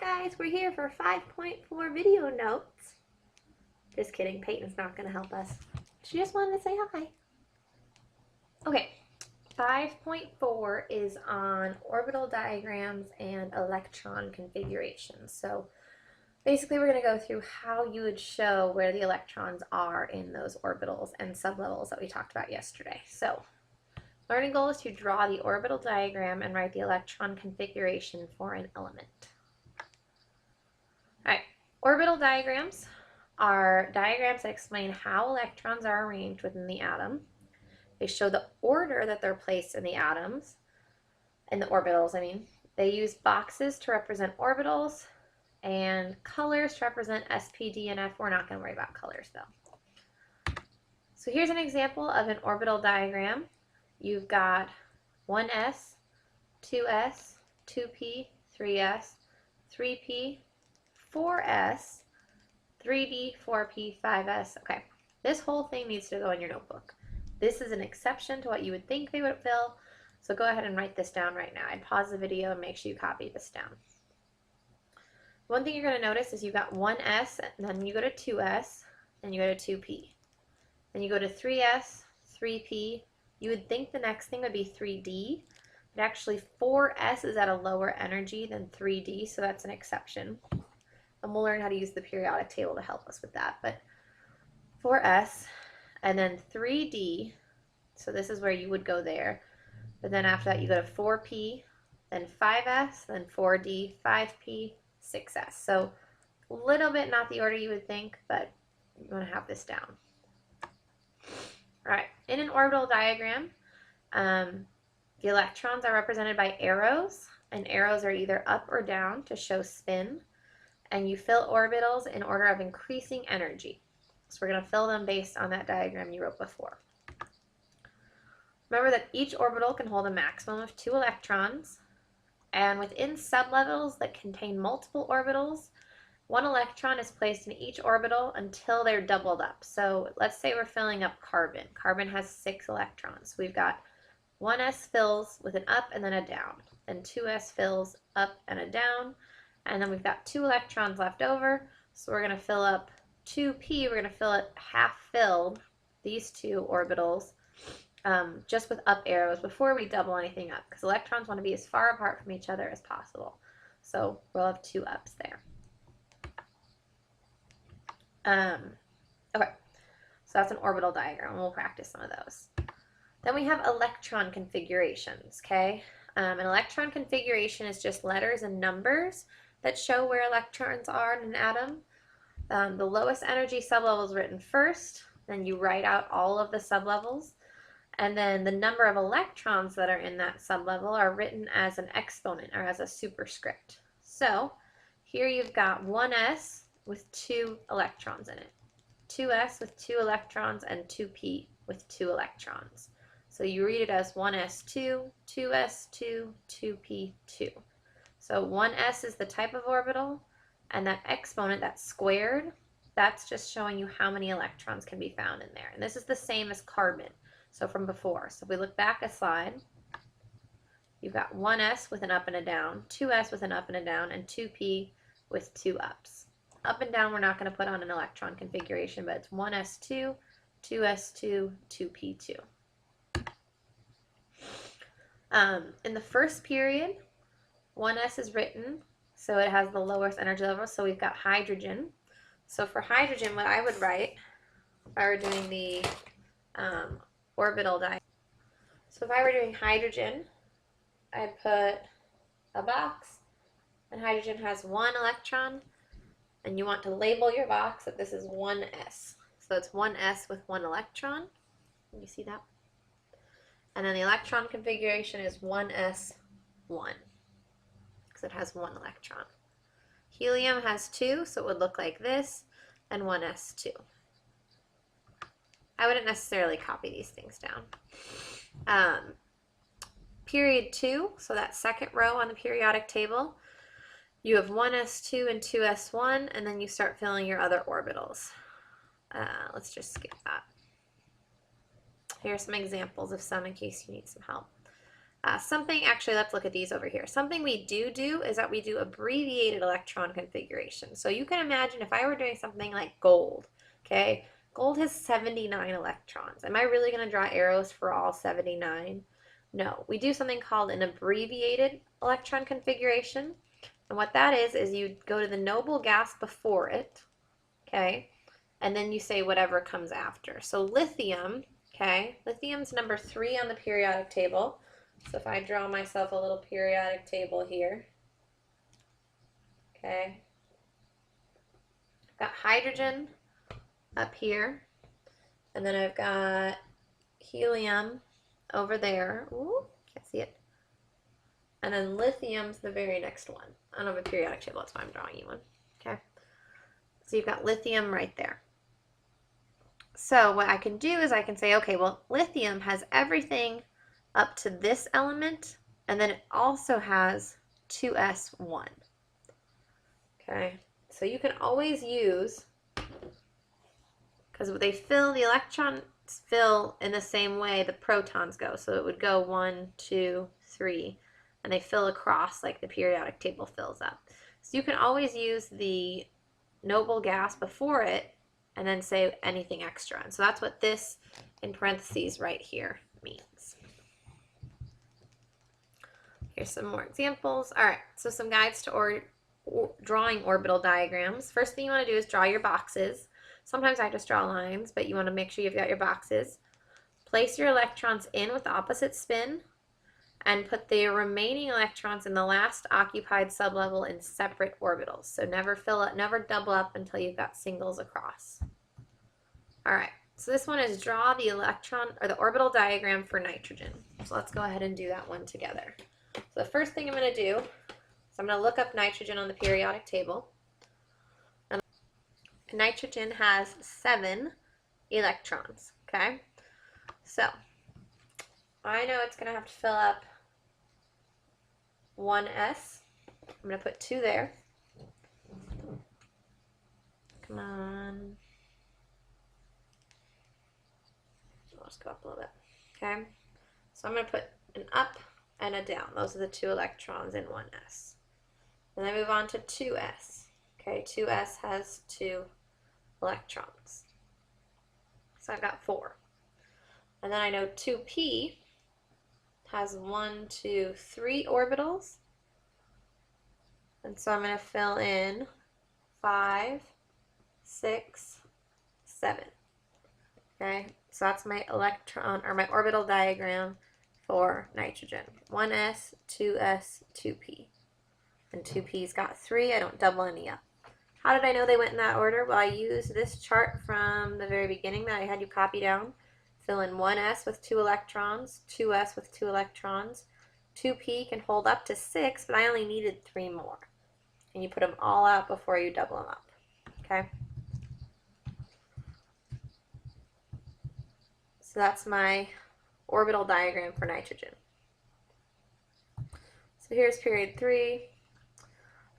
guys, we're here for 5.4 video notes. Just kidding, Peyton's not going to help us. She just wanted to say hi. Okay, 5.4 is on orbital diagrams and electron configurations. So basically we're going to go through how you would show where the electrons are in those orbitals and sublevels that we talked about yesterday. So learning goal is to draw the orbital diagram and write the electron configuration for an element. Alright, orbital diagrams are diagrams that explain how electrons are arranged within the atom. They show the order that they're placed in the atoms, in the orbitals, I mean. They use boxes to represent orbitals and colors to represent S, P, D, and F. We're not going to worry about colors though. So here's an example of an orbital diagram. You've got 1s, 2s, 2p, 3s, 3p, 4s, 3d, 4p, 5s. Okay, this whole thing needs to go in your notebook. This is an exception to what you would think they would fill, so go ahead and write this down right now. I'd pause the video and make sure you copy this down. One thing you're going to notice is you've got 1s, and then you go to 2s, then you go to 2p. Then you go to 3s, 3p. You would think the next thing would be 3d, but actually 4s is at a lower energy than 3d, so that's an exception. And we'll learn how to use the periodic table to help us with that. But 4s, and then 3d, so this is where you would go there. But then after that you go to 4p, then 5s, then 4d, 5p, 6s. So a little bit not the order you would think, but you want to have this down. All right, in an orbital diagram, the electrons are represented by arrows, and arrows are either up or down to show spin. And you fill orbitals in order of increasing energy. So we're going to fill them based on that diagram you wrote before. Remember that each orbital can hold a maximum of 2 electrons, and within sublevels that contain multiple orbitals, 1 electron is placed in each orbital until they're doubled up. So let's say we're filling up carbon. Carbon has 6 electrons. We've got 1s fills with an up and then a down, and 2s fills up and a down, and then we've got 2 electrons left over, so we're going to fill up 2p, we're going to fill it half filled, these 2 orbitals, just with up arrows before we double anything up, because electrons want to be as far apart from each other as possible. So we'll have 2 ups there. Okay, so that's an orbital diagram, and we'll practice some of those. Then we have electron configurations, okay? An electron configuration is just letters and numbers that show where electrons are in an atom. The lowest energy sublevel is written first, then you write out all of the sublevels, and then the number of electrons that are in that sublevels are written as an exponent or as a superscript. So here you've got 1s with 2 electrons in it, 2s with 2 electrons, and 2p with 2 electrons. So you read it as 1s2, 2s2, 2p2. So 1s is the type of orbital, and that exponent, that squared, that's just showing you how many electrons can be found in there. And this is the same as carbon, so from before. So if we look back a slide, you've got 1s with an up and a down, 2s with an up and a down, and 2p with 2 ups. Up and down we're not going to put on an electron configuration, but it's 1s2, 2s2, 2p2. In the first period, 1s is written, so it has the lowest energy level, so we've got hydrogen. So for hydrogen, what I would write, if I were doing the orbital diagram, so if I were doing hydrogen, I'd put a box, and hydrogen has 1 electron, and you want to label your box that this is 1s. So it's 1s with 1 electron. Can you see that? And then the electron configuration is 1s1. It has 1 electron. Helium has 2, so it would look like this, and 1s2. I wouldn't necessarily copy these things down. Period 2, so that second row on the periodic table, you have 1s2 and 2s1, and then you start filling your other orbitals. Let's just skip that. Here are some examples of some in case you need some help. Actually, let's look at these over here. Something we do is that we do abbreviated electron configuration. So you can imagine if I were doing something like gold, okay? Gold has 79 electrons. Am I really going to draw arrows for all 79? No. We do something called an abbreviated electron configuration. And what that is you go to the noble gas before it, okay? And then you say whatever comes after. So lithium, okay? Lithium's number 3 on the periodic table. So if I draw myself a little periodic table here, okay, I've got hydrogen up here, and then I've got helium over there. Ooh, can't see it. And then lithium's the very next one. I don't have a periodic table, that's why I'm drawing you one. Okay, so you've got lithium right there. So what I can do is I can say, okay, well, lithium has everything up to this element, and then it also has 2s1. Okay, so you can always use, because they fill, the electrons fill in the same way the protons go. So it would go 1, 2, 3, and they fill across like the periodic table fills up. So you can always use the noble gas before it and then say anything extra. And so that's what this in parentheses right here means. Here's some more examples. All right, so some guides to drawing orbital diagrams. First thing you want to do is draw your boxes. Sometimes I just draw lines, but you want to make sure you've got your boxes. Place your electrons in with opposite spin and put the remaining electrons in the last occupied sublevel in separate orbitals. So never fill up, never double up until you've got singles across. All right, so this one is draw the electron or the orbital diagram for nitrogen. So let's go ahead and do that one together. So the first thing I'm going to do is I'm going to look up nitrogen on the periodic table. And nitrogen has 7 electrons, okay? So I know it's going to have to fill up 1s. I'm going to put 2 there. Come on. Let's go up a little bit. Okay. So I'm going to put an up and a down. Those are the 2 electrons in 1s. And then move on to 2s. Okay, 2s has 2 electrons. So I've got 4. And then I know 2p has 1, 2, 3 orbitals. And so I'm going to fill in 5, 6, 7. Okay, so that's my electron or my orbital diagram for nitrogen. 1s, 2s, 2p. And 2p's got 3. I don't double any up. How did I know they went in that order? Well, I used this chart from the very beginning that I had you copy down. Fill in 1s with 2 electrons, 2s with 2 electrons. 2p can hold up to 6, but I only needed 3 more. And you put them all out before you double them up. Okay? So that's my orbital diagram for nitrogen. So here's period 3.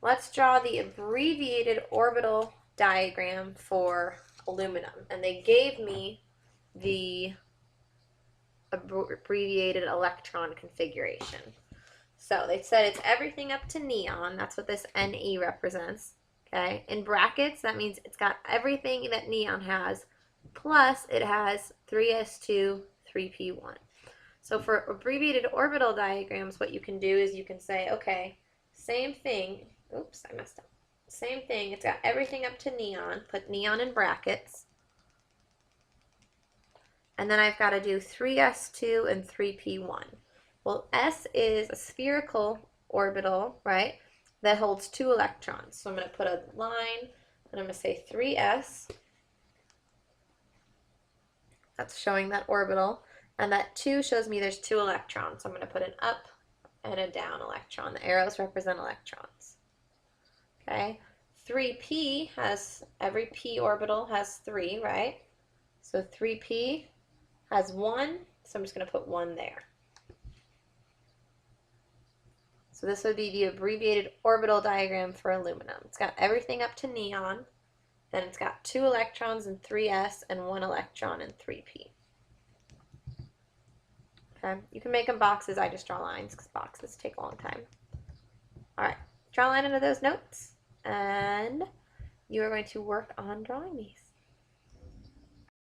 Let's draw the abbreviated orbital diagram for aluminum. And they gave me the abbreviated electron configuration. So they said it's everything up to neon. That's what this Ne represents. Okay. In brackets, that means it's got everything that neon has, plus it has 3s2, 3p1. So for abbreviated orbital diagrams, what you can do is you can say, okay, same thing. Oops, I messed up. Same thing. It's got everything up to neon. Put neon in brackets. And then I've got to do 3s2 and 3p1. Well, s is a spherical orbital, right, that holds 2 electrons. So I'm going to put a line, and I'm going to say 3s. That's showing that orbital. And that 2 shows me there's 2 electrons. So I'm going to put an up and a down electron. The arrows represent electrons. Okay. 3p has, every p orbital has 3, right? So 3p has 1, so I'm just going to put 1 there. So this would be the abbreviated orbital diagram for aluminum. It's got everything up to neon, then it's got 2 electrons in 3s and 1 electron in 3p. Okay, you can make them boxes. I just draw lines because boxes take a long time. All right, draw a line into those notes, and you are going to work on drawing these.